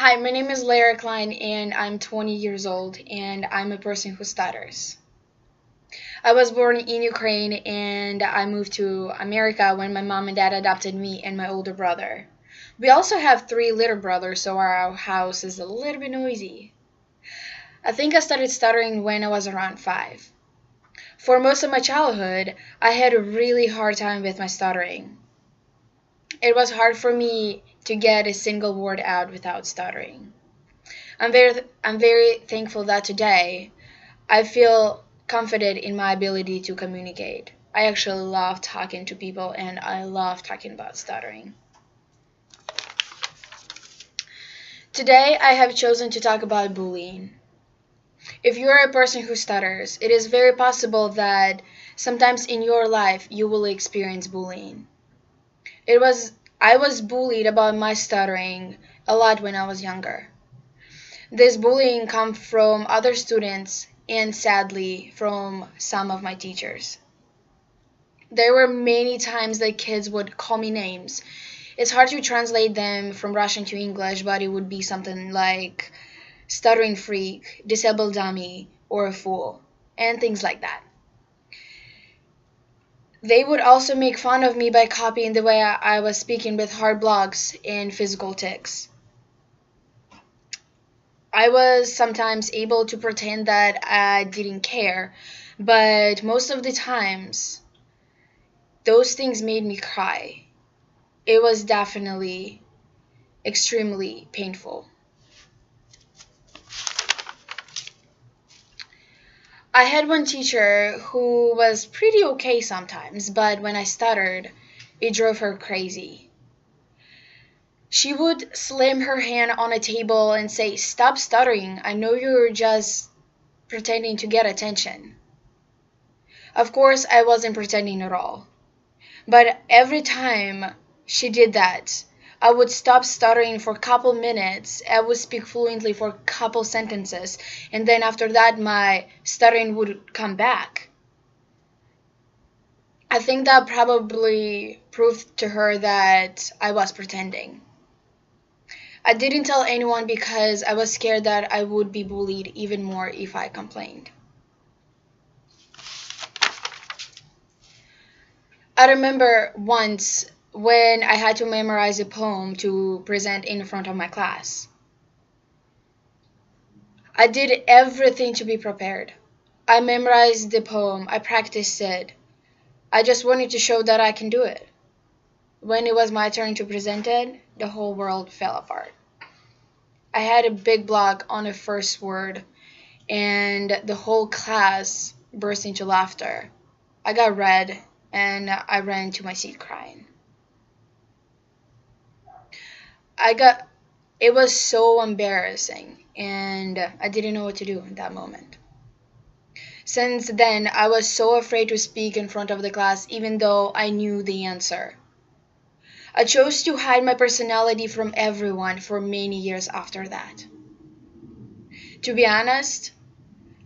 Hi, my name is Lara Klein and I'm 20 years old and I'm a person who stutters. I was born in Ukraine and I moved to America when my mom and dad adopted me and my older brother. We also have three little brothers, so our house is a little bit noisy. I think I started stuttering when I was around 5. For most of my childhood, I had a really hard time with my stuttering. It was hard for me to get a single word out without stuttering. I'm very thankful that today I feel confident in my ability to communicate. I actually love talking to people and I love talking about stuttering. Today I have chosen to talk about bullying. If you are a person who stutters, it is very possible that sometimes in your life you will experience bullying. It was I was bullied about my stuttering a lot when I was younger. This bullying comes from other students and sadly from some of my teachers. There were many times that kids would call me names. It's hard to translate them from Russian to English, but it would be something like stuttering freak, disabled dummy, or a fool, and things like that. They would also make fun of me by copying the way I was speaking with hard blocks and physical tics. I was sometimes able to pretend that I didn't care, but most of the times, those things made me cry. It was definitely extremely painful. I had one teacher who was pretty okay sometimes, but when I stuttered, it drove her crazy. She would slam her hand on a table and say, "Stop stuttering. I know you're just pretending to get attention." Of course, I wasn't pretending at all. But every time she did that, I would stop stuttering for a couple minutes. I would speak fluently for a couple sentences, and then after that, my stuttering would come back. I think that probably proved to her that I was pretending. I didn't tell anyone because I was scared that I would be bullied even more if I complained. I remember once when I had to memorize a poem to present in front of my class. I did everything to be prepared. I memorized the poem, I practiced it. I just wanted to show that I can do it. When it was my turn to present it, the whole world fell apart. I had a big block on the first word, and the whole class burst into laughter. I got red, and I ran to my seat crying. I got It was so embarrassing, and I didn't know what to do in that moment. Since then, I was so afraid to speak in front of the class even though I knew the answer. I chose to hide my personality from everyone for many years after that. To be honest,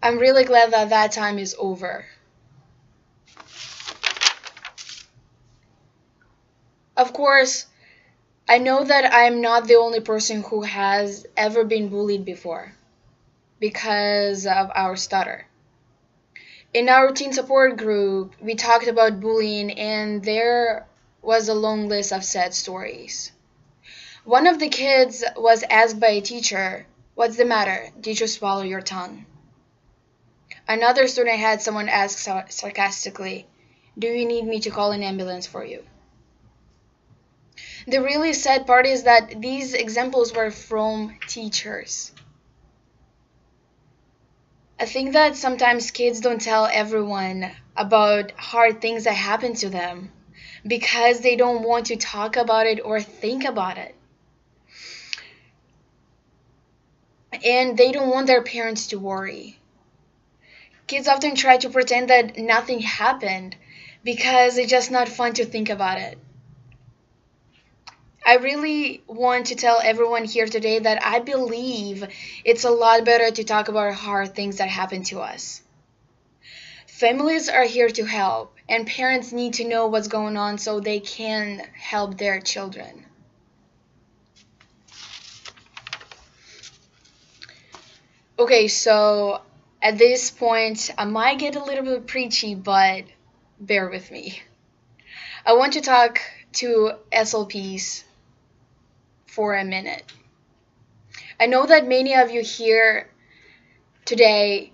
I'm really glad that that time is over. Of course, I know that I'm not the only person who has ever been bullied before because of our stutter. In our teen support group, we talked about bullying, and there was a long list of sad stories. One of the kids was asked by a teacher, "What's the matter? Did you swallow your tongue?" Another student had someone ask sarcastically, "Do you need me to call an ambulance for you?" The really sad part is that these examples were from teachers. I think that sometimes kids don't tell everyone about hard things that happen to them because they don't want to talk about it or think about it. And they don't want their parents to worry. Kids often try to pretend that nothing happened because it's just not fun to think about it. I really want to tell everyone here today that I believe it's a lot better to talk about hard things that happen to us. Families are here to help, and parents need to know what's going on so they can help their children. Okay, so at this point, I might get a little bit preachy, but bear with me. I want to talk to SLPs for a minute. I know that many of you here today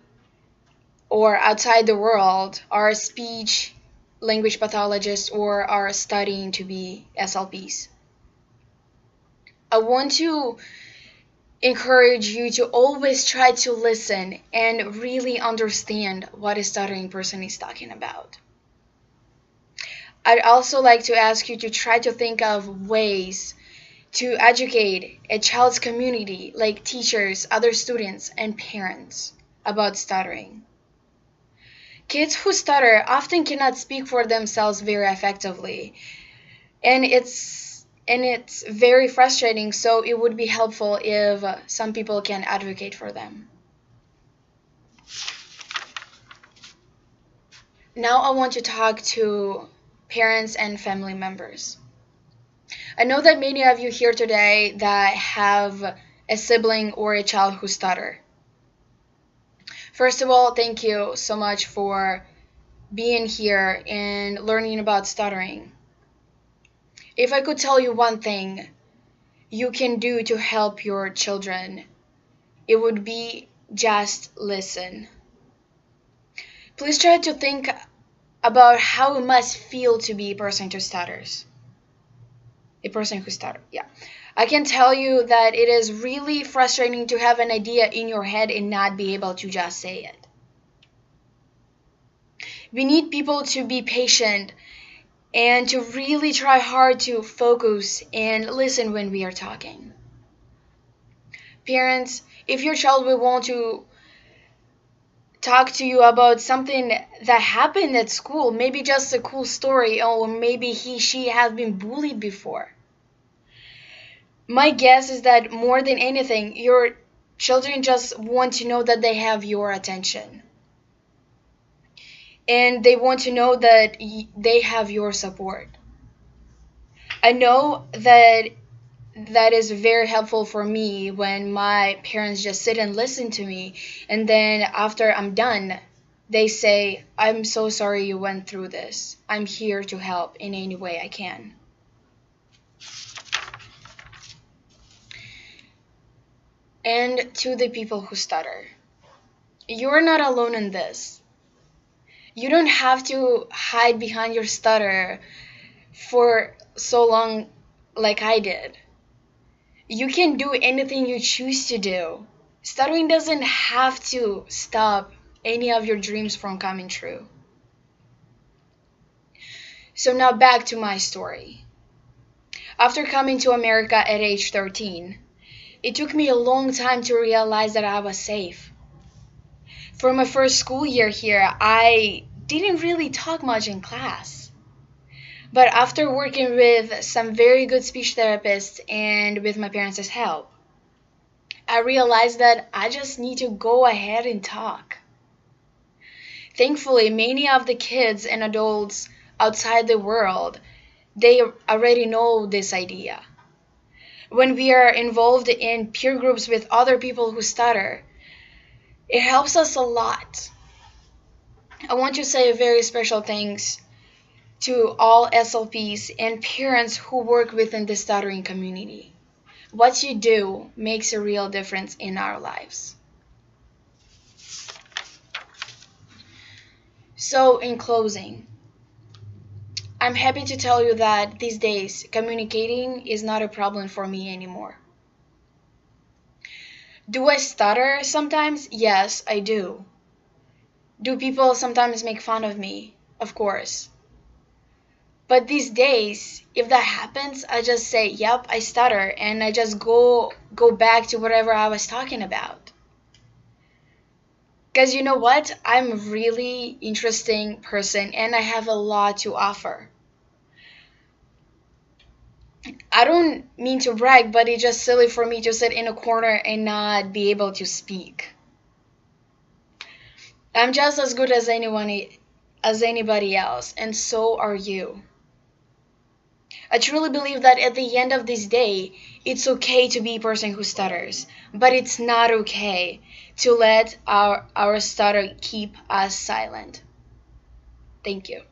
or outside the world are speech language pathologists or are studying to be SLPs. I want to encourage you to always try to listen and really understand what a stuttering person is talking about. I'd also like to ask you to try to think of ways to educate a child's community, like teachers, other students, and parents, about stuttering. Kids who stutter often cannot speak for themselves very effectively, and it's very frustrating, so it would be helpful if some people can advocate for them. Now I want to talk to parents and family members. I know that many of you here today that have a sibling or a child who stutter. First of all, thank you so much for being here and learning about stuttering. If I could tell you one thing you can do to help your children, it would be just listen. Please try to think about how it must feel to be a person who stutters. A person who stutters, yeah. I can tell you that it is really frustrating to have an idea in your head and not be able to just say it. We need people to be patient and to really try hard to focus and listen when we are talking. Parents, if your child will want to talk to you about something that happened at school, maybe just a cool story, or maybe she has been bullied before. My guess is that more than anything, your children just want to know that they have your attention. And they want to know that they have your support. I know that is very helpful for me when my parents just sit and listen to me, and then after I'm done, they say, "I'm so sorry you went through this. I'm here to help in any way I can." And to the people who stutter, you're not alone in this. You don't have to hide behind your stutter for so long like I did. You can do anything you choose to do. Stuttering doesn't have to stop any of your dreams from coming true. So now back to my story. After coming to America at age 13, it took me a long time to realize that I was safe. For my first school year here, I didn't really talk much in class. But after working with some very good speech therapists and with my parents' help, I realized that I just need to go ahead and talk. Thankfully, many of the kids and adults outside the world, they already know this idea. When we are involved in peer groups with other people who stutter, it helps us a lot. I want to say a very special thanks to all SLPs and parents who work within the stuttering community. What you do makes a real difference in our lives. So, in closing, I'm happy to tell you that these days, communicating is not a problem for me anymore. Do I stutter sometimes? Yes, I do. Do people sometimes make fun of me? Of course. But these days, if that happens, I just say, "Yep, I stutter," and I just go back to whatever I was talking about. Because you know what? I'm a really interesting person and I have a lot to offer. I don't mean to brag, but it's just silly for me to sit in a corner and not be able to speak. I'm just as good as anybody else, and so are you. I truly believe that at the end of this day, it's okay to be a person who stutters, but it's not okay to let our stutter keep us silent. Thank you.